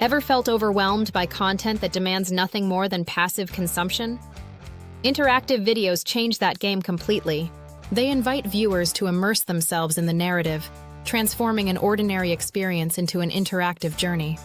Ever felt overwhelmed by content that demands nothing more than passive consumption? Interactive videos change that game completely. They invite viewers to immerse themselves in the narrative, transforming an ordinary experience into an interactive journey.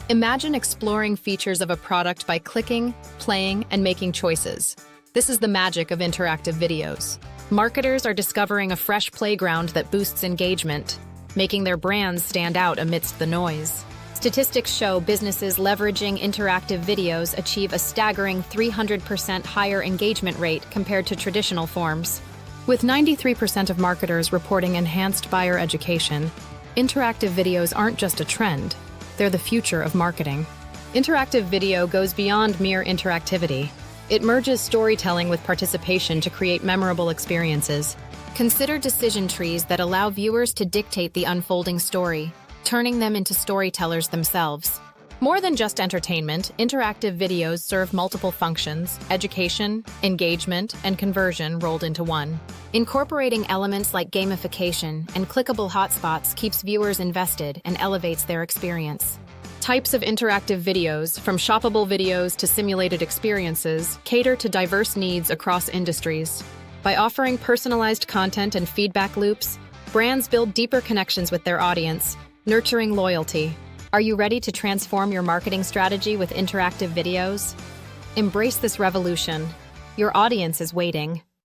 Imagine exploring features of a product by clicking, playing, and making choices. This is the magic of interactive videos. Marketers are discovering a fresh playground that boosts engagement, making their brands stand out amidst the noise. Statistics show businesses leveraging interactive videos achieve a staggering 300% higher engagement rate compared to traditional forms. With 93% of marketers reporting enhanced buyer education, interactive videos aren't just a trend, they're the future of marketing. Interactive video goes beyond mere interactivity. It merges storytelling with participation to create memorable experiences. Consider decision trees that allow viewers to dictate the unfolding story, turning them into storytellers themselves. More than just entertainment, interactive videos serve multiple functions: education, engagement, and conversion rolled into one. Incorporating elements like gamification and clickable hotspots keeps viewers invested and elevates their experience. Types of interactive videos, from shoppable videos to simulated experiences, cater to diverse needs across industries. By offering personalized content and feedback loops, brands build deeper connections with their audience, nurturing loyalty. Are you ready to transform your marketing strategy with interactive videos? Embrace this revolution. Your audience is waiting.